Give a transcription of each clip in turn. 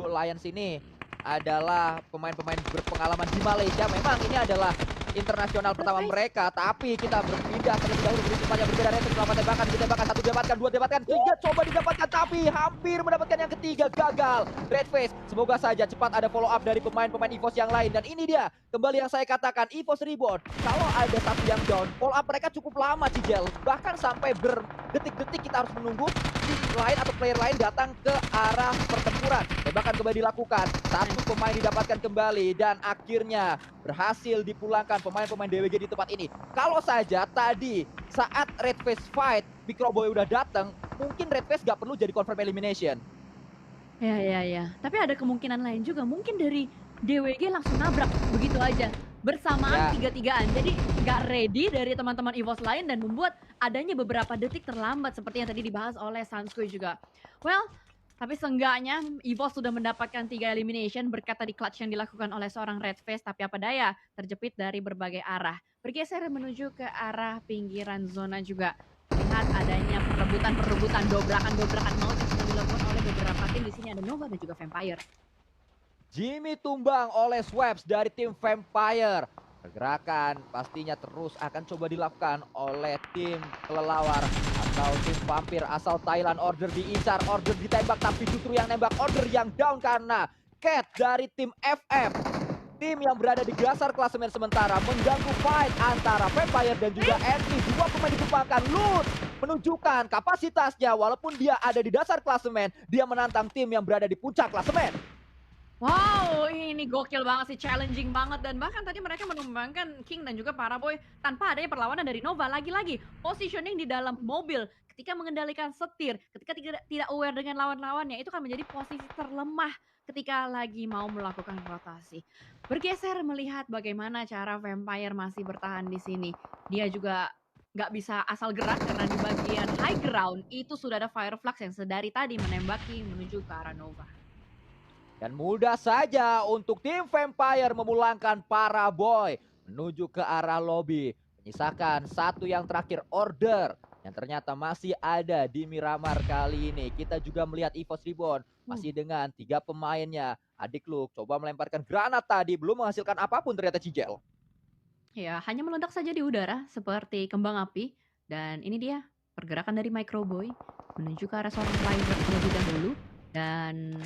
Lions ini adalah pemain-pemain berpengalaman di Malaysia. Memang ini adalah internasional pertama mereka, tapi kita berpindah terlebih dahulu di tempat yang berbeda. Retfest melakukan tembakan, ditembakkan, satu didapatkan, dua didapatkan, tiga coba didapatkan, tapi hampir mendapatkan yang ketiga, gagal. Retfest, semoga saja cepat ada follow up dari pemain-pemain EVOS yang lain. Dan ini dia, kembali yang saya katakan, EVOS Reborn, kalau ada satu yang down, follow up mereka cukup lama, Cijel. Bahkan sampai berdetik-detik kita harus menunggu tim lain atau player lain datang ke arah pertempuran. Tembakan kembali dilakukan, satu pemain didapatkan kembali, dan akhirnya berhasil dipulangkan pemain-pemain DWG di tempat ini. Kalau saja tadi saat Redface fight, Microboy udah datang, mungkin Redface gak perlu jadi confirm elimination. Ya. Tapi ada kemungkinan lain juga. Mungkin dari DWG langsung nabrak begitu aja. Bersamaan tiga-tigaan. Jadi nggak ready dari teman-teman EVOS lain dan membuat adanya beberapa detik terlambat seperti yang tadi dibahas oleh Sanskui juga. Well, tapi seenggaknya EVOS sudah mendapatkan 3 elimination berkat tadi clutch yang dilakukan oleh seorang Redface. Tapi apa daya, terjepit dari berbagai arah. Bergeser menuju ke arah pinggiran zona juga. Lihat adanya perebutan dobrakan maut yang sedang dilakukan oleh beberapa tim. Di sini ada Nova dan juga Vampire. Jimmy tumbang oleh Swaps dari tim Vampire. Pergerakan pastinya terus akan coba dilakukan oleh tim kelelawar atau tim vampir asal Thailand. Order diincar, order ditembak, tapi justru yang nembak order yang down karena Cat dari tim FF. Tim yang berada di dasar klasemen sementara mengganggu fight antara Vampire dan juga Envy. Dua pemain ditumpahkan. Loot menunjukkan kapasitasnya, walaupun dia ada di dasar klasemen, dia menantang tim yang berada di puncak klasemen. Wow, ini gokil banget sih, challenging banget. Dan bahkan tadi mereka menumbangkan King dan juga Paraboy tanpa adanya perlawanan dari Nova. Lagi-lagi, positioning di dalam mobil ketika mengendalikan setir, ketika tidak aware dengan lawan-lawannya, itu kan menjadi posisi terlemah ketika lagi mau melakukan rotasi. Bergeser melihat bagaimana cara Vampire masih bertahan di sini. Dia juga nggak bisa asal gerak karena di bagian high ground itu sudah ada Fireflux yang sedari tadi menembaki menuju ke arah Nova. Dan mudah saja untuk tim Vampire memulangkan Paraboy menuju ke arah lobby. Menyisakan satu yang terakhir, Order, yang ternyata masih ada di Miramar kali ini. Kita juga melihat EVOS Reborn masih dengan 3 pemainnya. Adik Luke coba melemparkan granat tadi, belum menghasilkan apapun ternyata Cijel. Ya, hanya meledak saja di udara seperti kembang api. Dan ini dia pergerakan dari Microboy menuju ke arah seorang Riser terlebih dahulu. Dan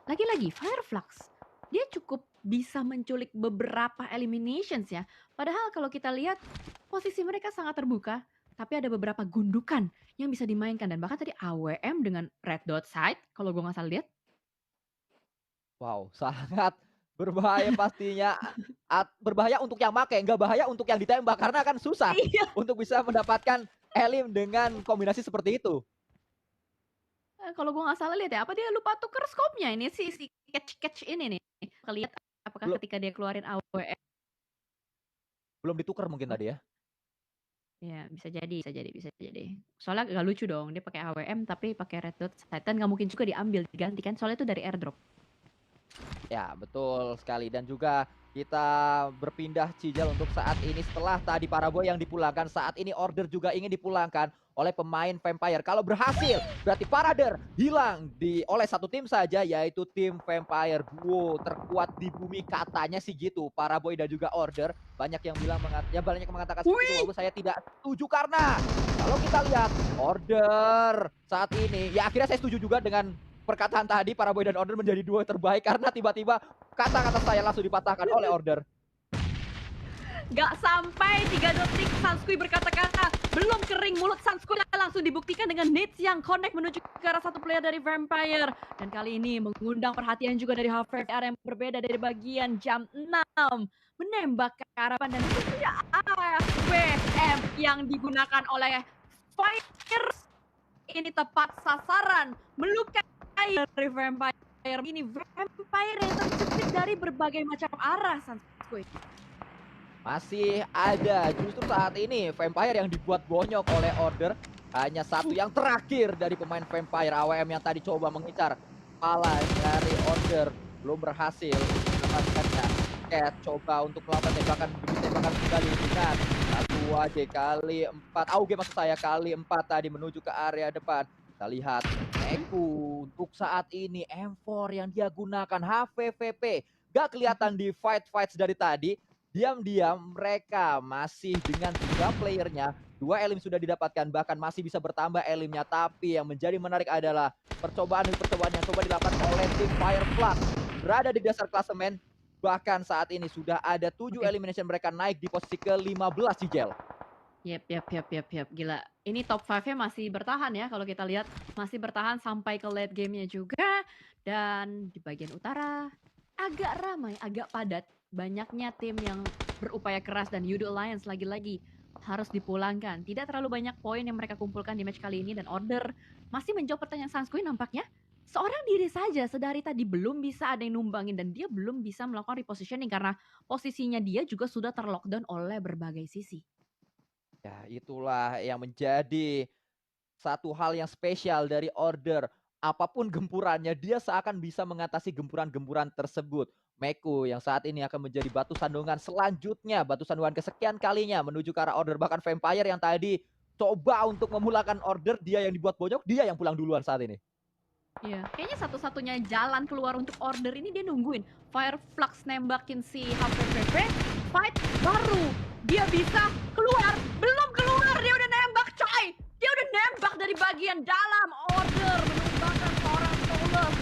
lagi-lagi Fireflux, dia cukup bisa menculik beberapa eliminations ya. Padahal kalau kita lihat posisi mereka sangat terbuka, tapi ada beberapa gundukan yang bisa dimainkan. Dan bahkan tadi AWM dengan Red Dot Sight, kalau gue nggak salah lihat. Wow, sangat berbahaya pastinya. Berbahaya untuk yang make, nggak bahaya untuk yang ditembak. Karena kan susah untuk bisa mendapatkan elim dengan kombinasi seperti itu. Kalau gue nggak salah lihat ya, apa dia lupa tuker scope-nya ini si catch ini nih. Lihat apakah ketika dia keluarin AWM. Belum ditukar mungkin tadi ya. Ya, bisa jadi. Soalnya gak lucu dong, dia pakai AWM tapi pakai Red Dot Titan, nggak mungkin juga diambil, diganti kan, soalnya itu dari airdrop. Ya, betul sekali. Dan juga kita berpindah Cijal untuk saat ini setelah tadi Paraboy yang dipulangkan, saat ini Order juga ingin dipulangkan oleh pemain Vampire. Kalau berhasil, berarti Parader hilang oleh satu tim saja, yaitu tim Vampire. Duo terkuat di bumi katanya sih gitu. Paraboy dan juga Order. Banyak yang bilang banyak yang mengatakan seperti itu, walaupun saya tidak setuju karena kalau kita lihat Order saat ini, ya akhirnya saya setuju juga dengan perkataan tadi. Paraboy dan Order menjadi duo terbaik karena tiba-tiba kata-kata saya langsung dipatahkan oleh Order. Gak sampai 3 detik Sanskui berkata-kata, belum kering mulut Sanskui langsung dibuktikan dengan nades yang connect menuju ke arah satu player dari Vampire. Dan kali ini mengundang perhatian juga dari HVR yang berbeda dari bagian jam 6. Menembak ke arah dan itu sudah AWM yang digunakan oleh Fire. Ini tepat sasaran, melukai dari Vampire. Ini Vampire yang terjepit dari berbagai macam arah, Sanskui. Masih ada justru saat ini Vampire yang dibuat bonyok oleh Order. Hanya satu yang terakhir dari pemain Vampire. AWM yang tadi coba mengincar kepala dari Order belum berhasil mendapatkannya. Cat coba untuk melakukan tembakan kembali dengan satu AJ kali 4. Auge maksud saya kali 4 tadi menuju ke area depan. Kita lihat Neku untuk saat ini M4 yang dia gunakan HVVP. Gak kelihatan di fight dari tadi. Diam-diam mereka masih dengan 3 playernya. 2 elim sudah didapatkan, bahkan masih bisa bertambah elimnya. Tapi yang menjadi menarik adalah percobaan yang coba dilakukan oleh tim Fireflux. Berada di dasar klasemen. Bahkan saat ini sudah ada 7 elimination, mereka naik di posisi ke-15 Cicel. Yap. Gila. Ini top 5-nya masih bertahan ya kalau kita lihat. Masih bertahan sampai ke late game-nya juga. Dan di bagian utara agak ramai, agak padat. Banyaknya tim yang berupaya keras dan Yudo Alliance lagi-lagi harus dipulangkan. Tidak terlalu banyak poin yang mereka kumpulkan di match kali ini dan Order masih menjawab pertanyaan Sunscreen nampaknya. Seorang diri saja sedari tadi belum bisa ada yang numbangin dan dia belum bisa melakukan repositioning karena posisinya dia juga sudah terlockdown oleh berbagai sisi. Ya, itulah yang menjadi satu hal yang spesial dari Order. Apapun gempurannya, dia seakan bisa mengatasi gempuran-gempuran tersebut. Meku yang saat ini akan menjadi batu sandungan selanjutnya, batu sandungan kesekian kalinya menuju ke arah Order. Bahkan Vampire yang tadi coba untuk memulakan Order, dia yang dibuat bonyok, dia yang pulang duluan saat ini. Iya, kayaknya satu-satunya jalan keluar untuk Order ini dia nungguin Fireflux nembakin si HVVP, fight baru dia bisa keluar. Belum keluar dia udah nembak coy. Dia udah nembak dari bagian dalam. Order menumbangkan seorang Soulless.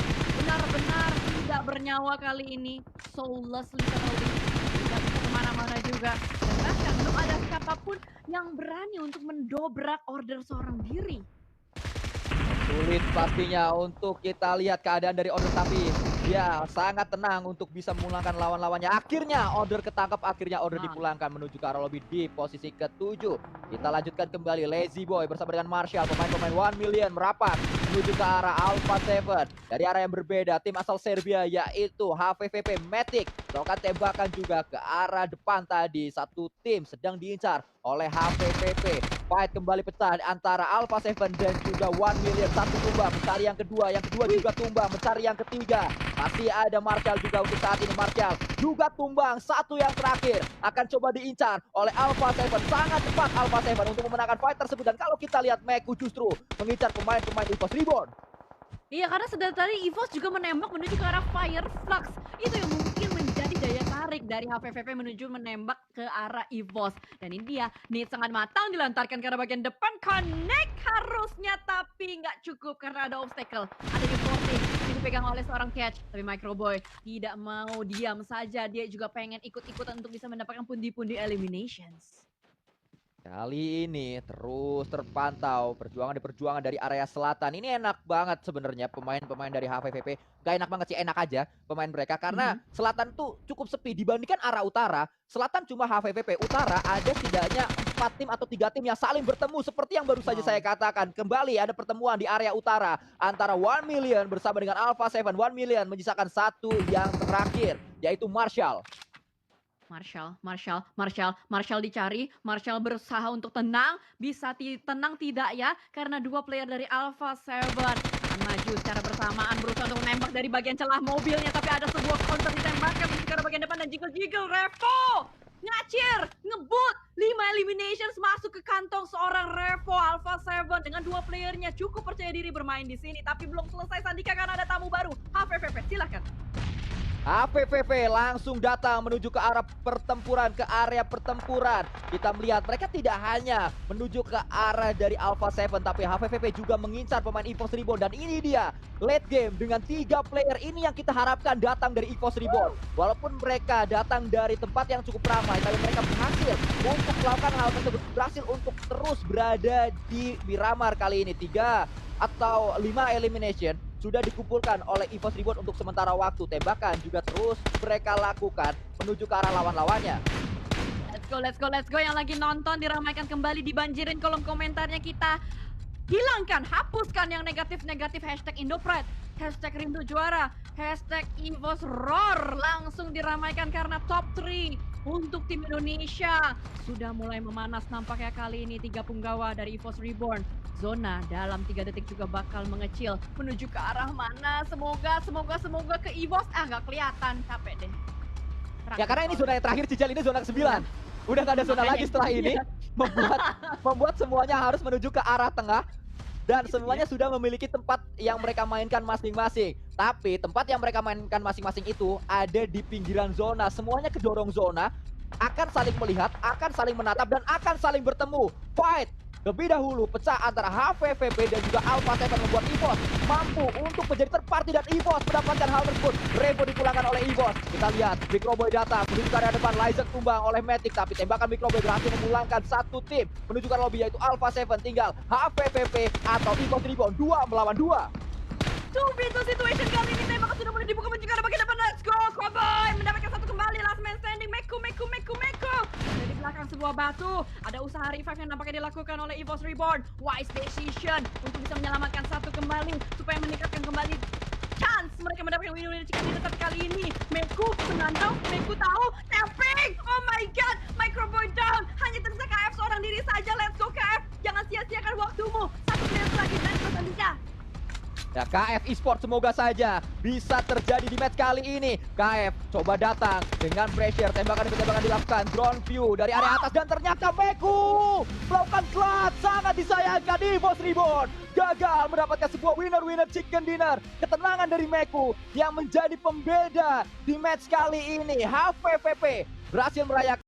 Benar-benar tidak bernyawa kali ini. Soulless literally. Tidak bisa kemana-mana juga. Dan bahkan belum ada siapapun yang berani untuk mendobrak Order seorang diri. Sulit pastinya untuk kita lihat keadaan dari Order, tapi dia sangat tenang untuk bisa memulangkan lawan-lawannya. Akhirnya Order ketangkap, akhirnya Order dipulangkan menuju ke arah lobby di posisi ke-7. Kita lanjutkan kembali Lazy Boy bersama dengan Marshall, pemain-pemain 1 million merapat menuju ke arah Alpha 7. Dari arah yang berbeda, tim asal Serbia yaitu HVVP Matic melakukan tembakan juga ke arah depan tadi. Satu tim sedang diincar oleh HVVP. Fight kembali pecah antara Alpha 7 dan juga 1 million. Satu tumbang, mencari yang kedua juga tumbang, mencari yang ketiga. Masih ada Marshall juga untuk saat ini. Marshall juga tumbang. Satu yang terakhir akan coba diincar oleh Alpha 7. Sangat cepat Alpha 7 untuk memenangkan fight tersebut. Dan kalau kita lihat Meku justru mengincar pemain-pemain EVOS Reborn. Iya, karena sedang tadi EVOS juga menembak menuju ke arah Fireflux. Itu yang mungkin menjadi daya tarik dari HVVP menuju menembak ke arah EVOS. Dan ini dia, need sangat matang dilantarkan ke arah bagian depan. Connect harusnya, tapi nggak cukup karena ada obstacle. Ada di forcing, dipegang oleh seorang Catch. Tapi Microboy tidak mau diam saja. Dia juga pengen ikut-ikutan untuk bisa mendapatkan pundi-pundi eliminations. Kali ini terus terpantau perjuangan dari area selatan. Ini enak banget sebenarnya pemain-pemain dari HVVP. Gak enak banget sih, enak aja pemain mereka. Karena selatan tuh cukup sepi dibandingkan arah utara. Selatan cuma HVVP, utara ada setidaknya 4 tim atau 3 tim yang saling bertemu. Seperti yang baru saja saya katakan. Kembali ada pertemuan di area utara antara 1 million bersama dengan Alpha 7. 1 million menyisakan satu yang terakhir, yaitu Marshall. Marshall dicari. Marshall berusaha untuk tenang. Bisa tenang tidak ya? Karena 2 player dari Alpha 7 akan maju secara bersamaan, berusaha untuk menembak dari bagian celah mobilnya. Tapi ada sebuah counter ditembakkan ke bagian depan dan jiggle Revo ngacir, ngebut 5 eliminations masuk ke kantong seorang Revo. Alpha 7 dengan 2 playernya cukup percaya diri bermain di sini. Tapi belum selesai Sandika karena ada tamu baru. HVVP, silakan. HVVP langsung datang menuju ke arah pertempuran, ke area pertempuran. Kita melihat mereka tidak hanya menuju ke arah dari Alpha 7, tapi HVVP juga mengincar pemain EVOS Reborn. Dan ini dia late game dengan 3 player ini yang kita harapkan datang dari EVOS Reborn. Walaupun mereka datang dari tempat yang cukup ramai, tapi mereka berhasil untuk melakukan hal tersebut, berhasil untuk terus berada di Miramar kali ini. 3 atau 5 elimination sudah dikumpulkan oleh EVOS Reborn untuk sementara waktu. Tembakan juga terus mereka lakukan menuju ke arah lawan-lawannya. Let's go. Yang lagi nonton diramaikan kembali, dibanjirin kolom komentarnya. Kita hilangkan, hapuskan yang negatif-negatif. Hashtag Indopride, hashtag Rindu Juara, hashtag EVOS Roar. Langsung diramaikan karena top 3 untuk tim Indonesia sudah mulai memanas nampaknya kali ini. 3 punggawa dari EVOS Reborn. Zona dalam 3 detik juga bakal mengecil menuju ke arah mana. Semoga ke EVOS. Nggak kelihatan, capek deh. Ya karena ini zona yang terakhir, Cicel, ini zona ke-9. Udah gak ada zona lagi setelah ini. Membuat semuanya harus menuju ke arah tengah. dan Gitu semuanya sudah memiliki tempat yang mereka mainkan masing-masing. Tapi tempat yang mereka mainkan masing-masing itu ada di pinggiran zona. Semuanya kedorong zona, akan saling melihat, akan saling menatap, dan akan saling bertemu. Fight! Lebih dahulu pecah antara HVVP dan juga Alpha 7 membuat EVOS mampu untuk menjadi third party dan EVOS mendapatkan hal tersebut. Revo dipulangkan oleh EVOS. Kita lihat Microboy datang menuju ke area depan, Lyzek tumbang oleh Matic, tapi tembakan Microboy berhasil memulangkan satu tim menuju ke lobby yaitu Alpha 7. Tinggal HVVP atau EVOS Rebound 2 melawan 2. 2v2 situation kali ini tembakan sudah mulai dibuka menuju ke arah bagian depan. Let's go, Cowboy mendapatkan satu kembali. Last man standing, Meku. Ada di belakang sebuah batu. Ada usaha revive yang nampaknya dilakukan oleh EVOS Reborn. Wise decision untuk bisa menyelamatkan satu kembali supaya meningkatkan kembali chance mereka mendapatkan win-win chicken dinner. Tapi kali ini Meku menantau, Meku tahu, tapping. Oh my god, Microboy down. Hanya tersisa KF seorang diri saja. Let's go KF, jangan sia-siakan waktumu. Satu menit lagi dan kita bisa. Ya, KF Esports semoga saja bisa terjadi di match kali ini. KF coba datang dengan pressure, tembakan demi tembakan dilakukan, drone view dari area atas, dan ternyata Meku melakukan clutch. Sangat disayangkan EVOS Reborn gagal mendapatkan sebuah winner chicken dinner. Ketenangan dari Meku yang menjadi pembeda di match kali ini. HVVP berhasil merayakan